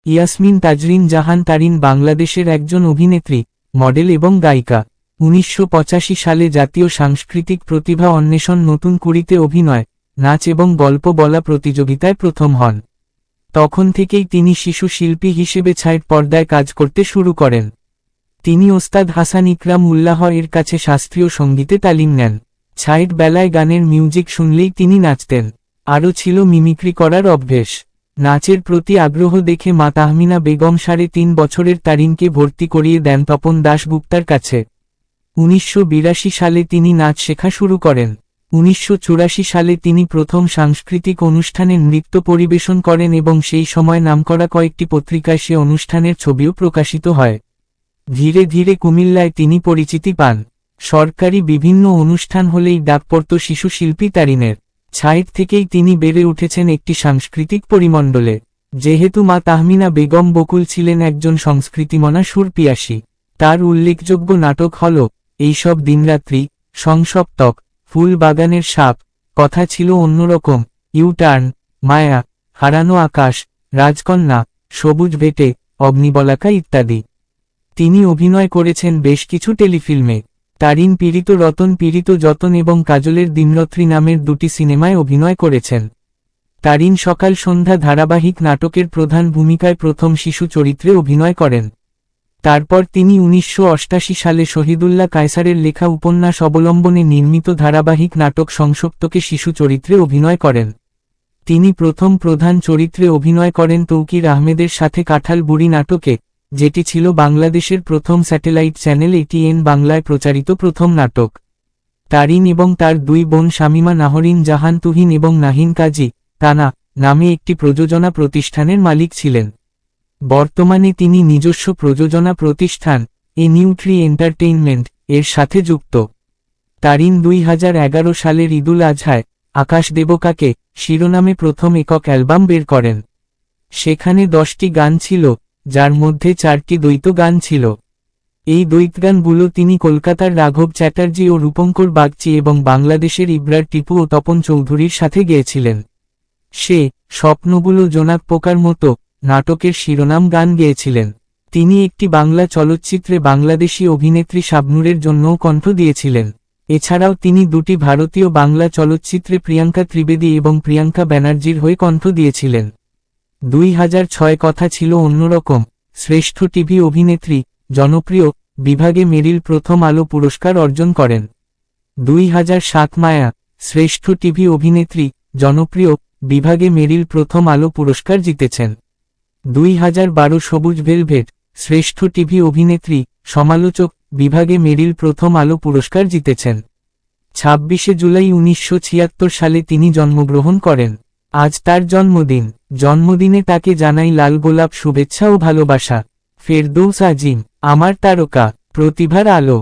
ইয়াসমিন তাজরিন জাহান তারিন বাংলাদেশের একজন অভিনেত্রী, মডেল এবং গায়িকা। ১৯৮৫ সালে জাতীয় সাংস্কৃতিক প্রতিভা অন্বেষণ নতুন কুড়িতে অভিনয়, নাচ এবং গল্প বলা প্রতিযোগিতায় প্রথম হন। তখন থেকেই তিনি শিশু শিল্পী হিসেবে ছাইট পর্দায় কাজ করতে শুরু করেন। তিনি ওস্তাদ হাসান ইকরাম উল্লাহ এর কাছে শাস্ত্রীয় সঙ্গীতে তালিম নেন। ছাইট বেলায় গানের মিউজিক শুনলেই তিনি নাচতেন। আরও ছিল মিমিক্রি করার অভ্যেস। নাচের প্রতি আগ্রহ দেখে মা তাহমিনা বেগম ৩.৫ বছরের তারিনকে ভর্তি করিয়ে দেন তপন দাশগুপ্তার কাছে। ১৯৮২ সালে তিনি নাচ শেখা শুরু করেন। ১৯৮৪ সালে তিনি প্রথম সাংস্কৃতিক অনুষ্ঠানে নৃত্য পরিবেশন করেন এবং সেই সময় নামকরা কয়েকটি পত্রিকায় সে অনুষ্ঠানের ছবিও প্রকাশিত হয়। ধীরে ধীরে কুমিল্লায় তিনি পরিচিতি পান। সরকারি বিভিন্ন অনুষ্ঠান হলেই ডাক পড়ত শিশু শিল্পী তারিনের। ছাইট থেকেই তিনি বেড়ে উঠেছেন একটি সাংস্কৃতিক পরিমণ্ডলে। যেহেতু মা তাহমিনা বেগম বকুল ছিলেন একজন সংস্কৃতিমনা সুরপিয়াসী, তার উল্লেখযোগ্য নাটক হল এইসব দিনরাত্রি, সংসপ্তক, ফুল বাগানের সাপ, কথা ছিল অন্যরকম, ইউটার্ন, মায়া, হারানো আকাশ, রাজকন্যা, সবুজ ভেটে, অগ্নিবলাকা ইত্যাদি। তিনি অভিনয় করেছেন বেশ কিছু টেলিফিল্মে। তারিন পীড়িত রতন পীড়িত যতন এবং কাজলের দিনরাত্রি নামের দুটি সিনেমায় অভিনয় করেছেন। তারিন সকাল সন্ধ্যা ধারাবাহিক নাটকের প্রধান ভূমিকায় প্রথম শিশু চরিত্রে অভিনয় করেন। তারপর তিনি ১৯৮৮ সালে শহীদুল্লাহ কায়সারের লেখা উপন্যাস অবলম্বনে নির্মিত ধারাবাহিক নাটক সংসপ্তকে শিশু চরিত্রে অভিনয় করেন। তিনি প্রথম প্রধান চরিত্রে অভিনয় করেন তৌকির আহমেদের সাথে কাঁঠাল বুড়ি নাটকে, যেটি ছিল বাংলাদেশের প্রথম স্যাটেলাইট চ্যানেল ATN বাংলায় প্রচারিত প্রথম নাটক। তারিন এবং তার দুই বোন শামিমা নাহরিন জাহান তুহিন এবং নাহিন কাজী তানা নামে একটি প্রযোজনা প্রতিষ্ঠানের মালিক ছিলেন। বর্তমানে তিনি নিজস্ব প্রযোজনা প্রতিষ্ঠান এ নিউট্রি এন্টারটেইনমেন্ট এর সাথে যুক্ত। তারিন ২০১১ সালের ঈদুল আজহায় আকাশ দেবকাকে শিরোনামে প্রথম একক অ্যালবাম বের করেন। সেখানে ১০টি গান ছিল, যার মধ্যে ৪টি দ্বৈত গান ছিল। এই দ্বৈতগানগুলো তিনি কলকাতার রাঘব চ্যাটার্জি ও রূপঙ্কর বাগচি এবং বাংলাদেশের ইবরার টিপু ও তপন চৌধুরীর সাথে গেয়েছিলেন। সে স্বপ্নগুলো জোনাক পোকার মতো নাটকের শিরোনাম গান গেয়েছিলেন। তিনি একটি বাংলা চলচ্চিত্রে বাংলাদেশি অভিনেত্রী শাবনূরের জন্যও কণ্ঠ দিয়েছিলেন। এছাড়াও তিনি দুটি ভারতীয় বাংলা চলচ্চিত্রে প্রিয়াঙ্কা ত্রিবেদী এবং প্রিয়াঙ্কা ব্যানার্জির হয়ে কণ্ঠ দিয়েছিলেন। ২০০৬ কথা ছিল অন্যরকম শ্রেষ্ঠ টিভি অভিনেত্রী জনপ্রিয় বিভাগে মেরিল প্রথম আলো পুরস্কার অর্জন করেন। ২০০৭ মায়া শ্রেষ্ঠ টিভি অভিনেত্রী জনপ্রিয় বিভাগে মেরিল প্রথম আলো পুরস্কার জিতেছেন। ২০১২ সবুজ ভেলভেট শ্রেষ্ঠ টিভি অভিনেত্রী সমালোচক বিভাগে মেরিল প্রথম আলো পুরস্কার জিতেছেন। ২৬শে জুলাই ১৯৭৬ সালে তিনি জন্মগ্রহণ করেন। আজ তার জন্মদিন। জন্মদিনে তাকে জানাই লাল গোলাপ শুভেচ্ছা ও ভালোবাসা। ফেরদৌস আজিম, আমার তারকা, প্রতিভার আলো।